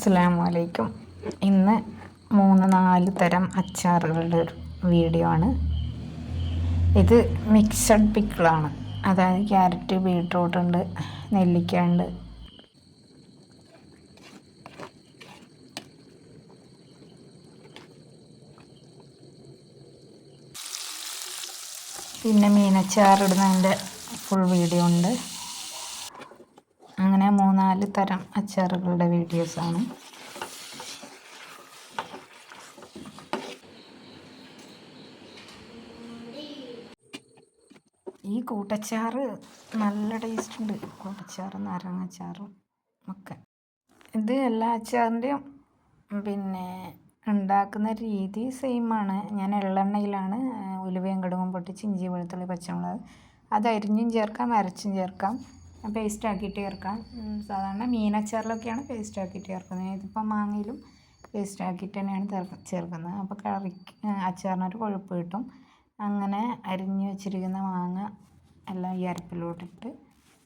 അസ്സലാമു അലൈക്കും. ഇന്ന് 3-4 തരം അച്ചാറുകളുടെ ഒരു വീഡിയോ ആണ്. ഇത് മിക്സഡ് പിക്കിളാണ്. അതായത് ക്യാരറ്റ്, ബീട്രൂട്ട് ഉണ്ട്, നെല്ലിക്ക ഉണ്ട്. പിന്നെ മീനച്ചാറിടുന്നതിൻ്റെ ഫുൾ വീഡിയോ ഉണ്ട്. അങ്ങനെ 3-4 തരം അച്ചാറുകളുടെ വീഡിയോസാണ്. ഈ കൂട്ടച്ചാറ് നല്ല ടേസ്റ്റ് ഉണ്ട്. കൂട്ടച്ചാറും നാരങ്ങാച്ചാറും ഒക്കെ. ഇത് എല്ലാ അച്ചാറിൻ്റെയും പിന്നെ ഉണ്ടാക്കുന്ന രീതി സെയിമാണ്. ഞാൻ എള്ളെണ്ണയിലാണ് ഉലുവയും കടുകും പൊട്ടിച്ച് ഇഞ്ചി വെളുത്തുള്ളി പച്ചമുളക് അത് അരിഞ്ഞും ചേർക്കാം, അരച്ചും ചേർക്കാം, പേസ്റ്റ് ആക്കിയിട്ട് ചേർക്കാം. സാധാരണ മീനച്ചാറിലൊക്കെയാണ് പേസ്റ്റ് ആക്കിയിട്ട് ചേർക്കുന്നത്. ഇതിപ്പോൾ മാങ്ങയിലും പേസ്റ്റ് ആക്കിയിട്ട് തന്നെയാണ് ചേർക്കുന്നത്. അപ്പോൾ കറിക്ക് അച്ചാറിനൊരു കൊഴുപ്പ് കിട്ടും. അങ്ങനെ അരിഞ്ഞു വെച്ചിരിക്കുന്ന മാങ്ങ എല്ലാം ഈ അരപ്പിലോട്ടിട്ട്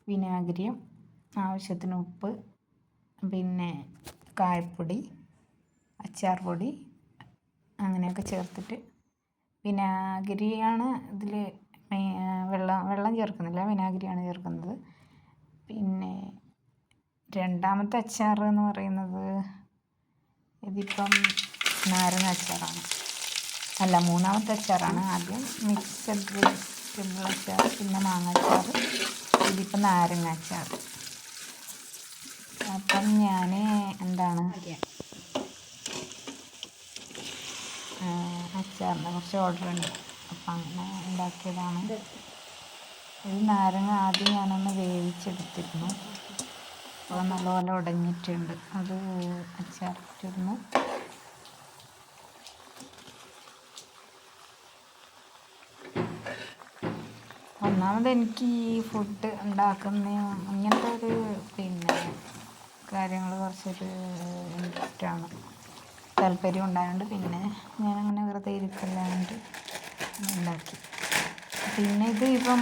വിനാഗിരിയും ആവശ്യത്തിന് ഉപ്പ്, പിന്നെ കായപ്പൊടി, അച്ചാർ പൊടി അങ്ങനെയൊക്കെ ചേർത്തിട്ട്, വിനാഗിരിയാണ് ഇതിൽ വെള്ളം ചേർക്കുന്നില്ല, വിനാഗിരിയാണ് ചേർക്കുന്നത്. പിന്നെ രണ്ടാമത്തെ അച്ചാർ എന്ന് പറയുന്നത് ഇതിപ്പം നാരങ്ങ അച്ചാറാണ്. അല്ല, മൂന്നാമത്തെ അച്ചാറാണ്. ആദ്യം മിക്സഡ് വെജിറ്റബിൾ അച്ചാർ, പിന്നെ മാങ്ങ അച്ചാർ, ഇതിപ്പം നാരങ്ങ അച്ചാർ. അപ്പം ഞാൻ അച്ചാറിന് കുറച്ച് ഓർഡർ ഉണ്ട്. അപ്പം അങ്ങനെ ഉണ്ടാക്കിയതാണ്. ഇത് നാരങ്ങ ആദ്യം ഞാനൊന്ന് വേവിച്ചെടുത്തിരുന്നു. അപ്പോൾ നല്ലപോലെ ഉടഞ്ഞിട്ടുണ്ട്. അത് അച്ചാറിട്ടിരുന്നു. ഒന്നാമത് എനിക്ക് ഈ ഫുഡ് ഉണ്ടാക്കുന്ന അങ്ങനത്തെ ഒരു കാര്യങ്ങൾ കുറച്ചൊരു ഇഷ്ടമാണ്, താല്പര്യം ഉണ്ടായതുകൊണ്ട് പിന്നെ ഞാനങ്ങനെ വെറുതെ ഇരിക്കല്ലാണ്ട് ഉണ്ടാക്കി. പിന്നെ ഇത് ഇപ്പം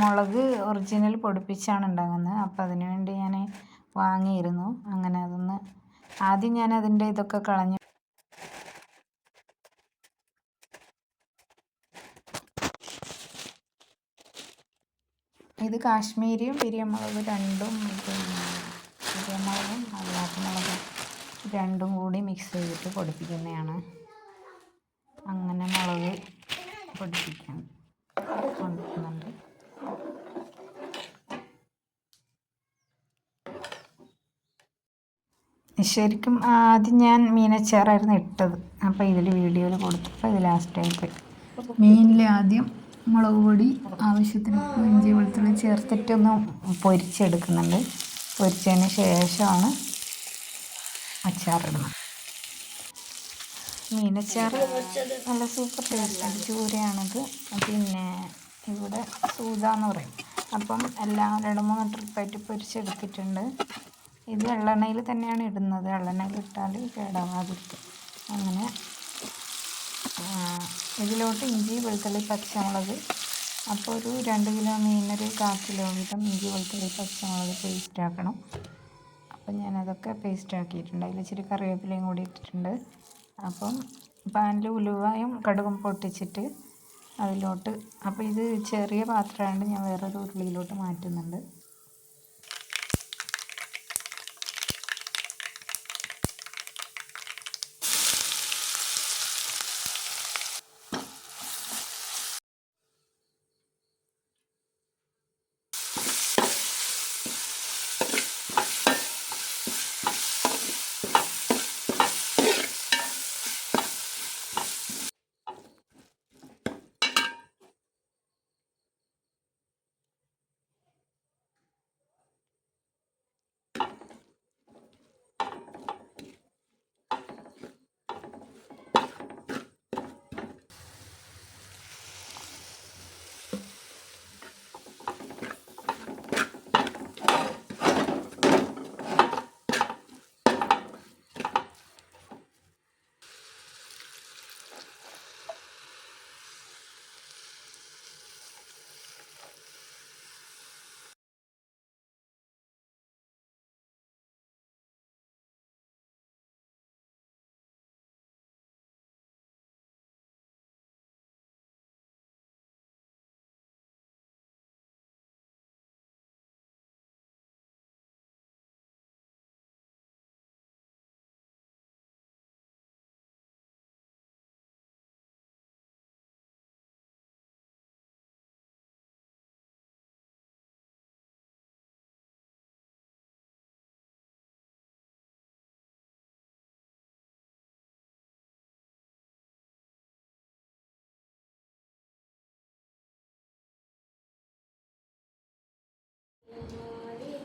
മുളക് ഒറിജിനൽ പൊടിപ്പിച്ചാണ് ഉണ്ടാകുന്നത്. അപ്പം അതിന് വേണ്ടി ഞാൻ വാങ്ങിയിരുന്നു. അങ്ങനെ ആദ്യം ഞാൻ അതിൻ്റെ ഇതൊക്കെ കളഞ്ഞു. ഇത് കാശ്മീരിയും പിരിയമുളക് രണ്ടും, പിരിയമുളകും അല്ലാത്ത മുളകും രണ്ടും കൂടി മിക്സ് ചെയ്തിട്ട് പൊടിപ്പിക്കുന്നതാണ്. അങ്ങനെ മുളക് പൊടിപ്പിക്കാൻ കൊണ്ടുവരുന്നുണ്ട്. ശരിക്കും ആദ്യം ഞാൻ മീനച്ചാറായിരുന്നു ഇട്ടത്. അപ്പോൾ ഇതിൽ വീഡിയോയിൽ കൊടുത്തപ്പോൾ ഇത് ലാസ്റ്റായിപ്പോയി. മീനിൽ ആദ്യം മുളക് പൊടി ആവശ്യത്തിന് ഇഞ്ചി വെളുത്തുള്ളി ചേർത്തിട്ടൊന്ന് പൊരിച്ചെടുക്കുന്നുണ്ട്. പൊരിച്ചതിന് ശേഷമാണ് അച്ചാറിടുന്നത്. മീനച്ചാർ നല്ല സൂപ്പർ ടേസ്റ്റാണ്. ചൂരയാണിത്. പിന്നെ ഇവിടെ സൂത എന്ന് പറയും. അപ്പം എല്ലാം 2-3 ട്രിപ്പായിട്ട് പൊരിച്ചെടുത്തിട്ടുണ്ട്. ഇത് എള്ളെണ്ണയിൽ തന്നെയാണ് ഇടുന്നത്. എള്ളെണ്ണയിൽ ഇട്ടാൽ കേടാവാതിരിക്കും. അങ്ങനെ ഇതിലോട്ട് ഇഞ്ചി വെളുത്തുള്ളി പച്ചമുളക്, അപ്പോൾ ഒരു 2 കിലോ മീനൊരു 1/4 കിലോ വീതം ഇഞ്ചി വെളുത്തുള്ളി പച്ചമുളക് പേസ്റ്റ് ആക്കണം. അപ്പം ഞാനതൊക്കെ പേസ്റ്റ് ആക്കിയിട്ടുണ്ട്. അതിൽ ഇച്ചിരി കറിവേപ്പിലയും കൂടി ഇട്ടിട്ടുണ്ട്. അപ്പം പാനിൽ ഉലുവയും കടുകും പൊട്ടിച്ചിട്ട് അതിലോട്ട്, അപ്പോൾ ഇത് ചെറിയ പാത്രമായതുകൊണ്ട് ഞാൻ വേറൊരു ഉരുളിയിലോട്ട് മാറ്റുന്നുണ്ട്. വേണ്ടി